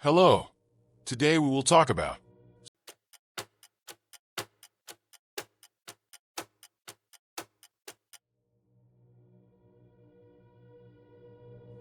Hello. Today we will talk about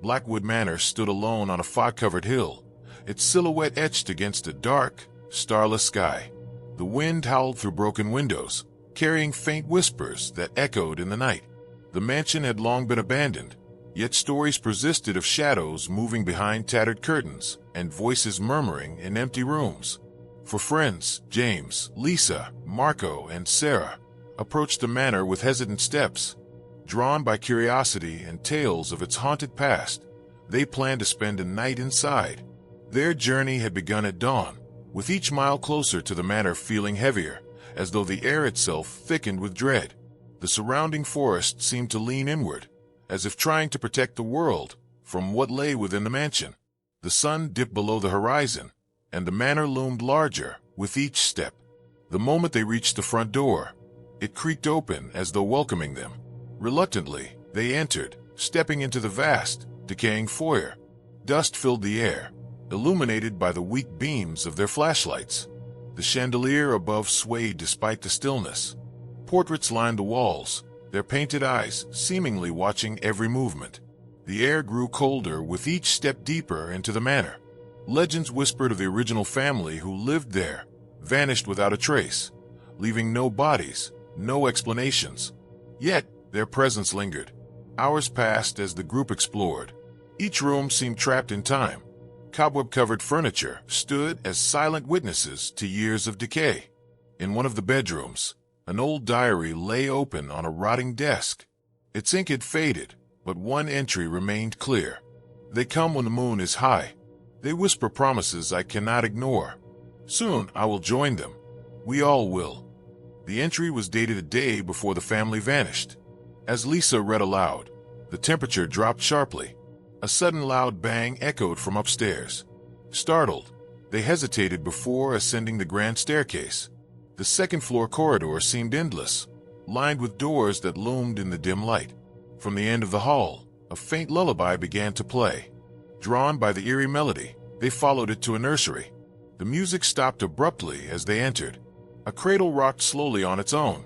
Blackwood Manor stood alone on a fog-covered hill, its silhouette etched against a dark, starless sky. The wind howled through broken windows, carrying faint whispers that echoed in the night. The mansion had long been abandoned, yet stories persisted of shadows moving behind tattered curtains and voices murmuring in empty rooms. For friends, James, Lisa, Marco, and Sarah approached the manor with hesitant steps. Drawn by curiosity and tales of its haunted past, they planned to spend a night inside. Their journey had begun at dawn, with each mile closer to the manor feeling heavier, as though the air itself thickened with dread. The surrounding forest seemed to lean inward, as if trying to protect the world from what lay within the mansion. The sun dipped below the horizon, and the manor loomed larger with each step. The moment they reached the front door, it creaked open as though welcoming them. Reluctantly, they entered, stepping into the vast, decaying foyer. Dust filled the air, illuminated by the weak beams of their flashlights. The chandelier above swayed despite the stillness. Portraits lined the walls, their painted eyes seemingly watching every movement. The air grew colder with each step deeper into the manor. Legends whispered of the original family who lived there, vanished without a trace, leaving no bodies, no explanations. Yet, their presence lingered. Hours passed as the group explored. Each room seemed trapped in time. Cobweb-covered furniture stood as silent witnesses to years of decay. In one of the bedrooms, an old diary lay open on a rotting desk. Its ink had faded, but one entry remained clear. They come when the moon is high. They whisper promises I cannot ignore. Soon I will join them. We all will. The entry was dated a day before the family vanished. As Lisa read aloud, the temperature dropped sharply. A sudden loud bang echoed from upstairs. Startled, they hesitated before ascending the grand staircase. The second-floor corridor seemed endless, lined with doors that loomed in the dim light. From the end of the hall, a faint lullaby began to play. Drawn by the eerie melody, they followed it to a nursery. The music stopped abruptly as they entered. A cradle rocked slowly on its own.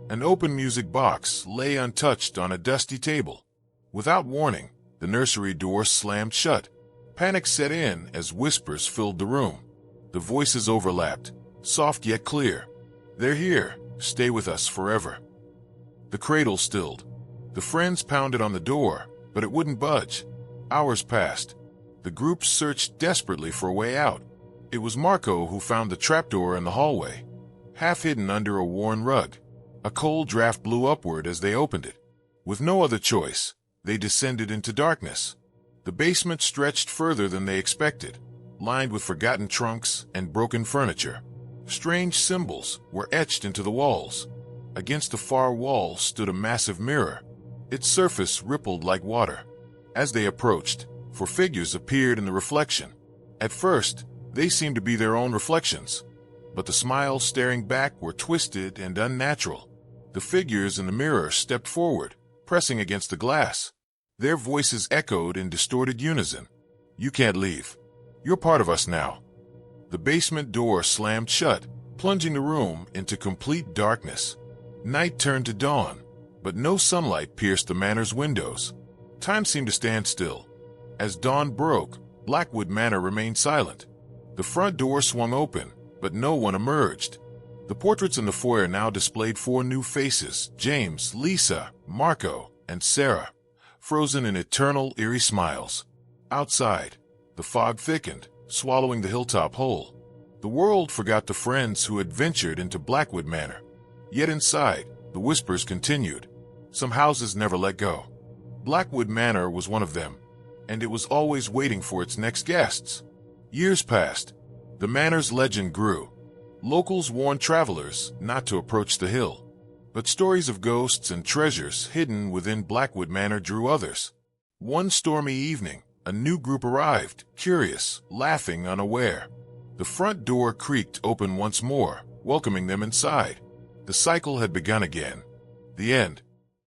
An open music box lay untouched on a dusty table. Without warning, the nursery door slammed shut. Panic set in as whispers filled the room. The voices overlapped, soft yet clear. They're here. Stay with us forever. The cradle stilled. The friends pounded on the door, but it wouldn't budge. Hours passed. The group searched desperately for a way out. It was Marco who found the trapdoor in the hallway, half hidden under a worn rug. A cold draft blew upward as they opened it. With no other choice, they descended into darkness. The basement stretched further than they expected, lined with forgotten trunks and broken furniture. Strange symbols were etched into the walls. Against the far wall stood a massive mirror. Its surface rippled like water. As they approached, four figures appeared in the reflection. At first, they seemed to be their own reflections, but the smiles staring back were twisted and unnatural. The figures in the mirror stepped forward, pressing against the glass. Their voices echoed in distorted unison. You can't leave. You're part of us now. The basement door slammed shut, plunging the room into complete darkness. Night turned to dawn, but no sunlight pierced the manor's windows. Time seemed to stand still. As dawn broke, Blackwood Manor remained silent. The front door swung open, but no one emerged. The portraits in the foyer now displayed four new faces: James, Lisa, Marco, and Sarah, frozen in eternal, eerie smiles. Outside, the fog thickened, swallowing the hilltop whole. The world forgot the friends who had ventured into Blackwood Manor. Yet inside, the whispers continued. Some houses never let go. Blackwood Manor was one of them, and it was always waiting for its next guests. Years passed. The manor's legend grew. Locals warned travelers not to approach the hill, but stories of ghosts and treasures hidden within Blackwood Manor drew others. One stormy evening, a new group arrived, curious, laughing, unaware. The front door creaked open once more, welcoming them inside. The cycle had begun again. The end.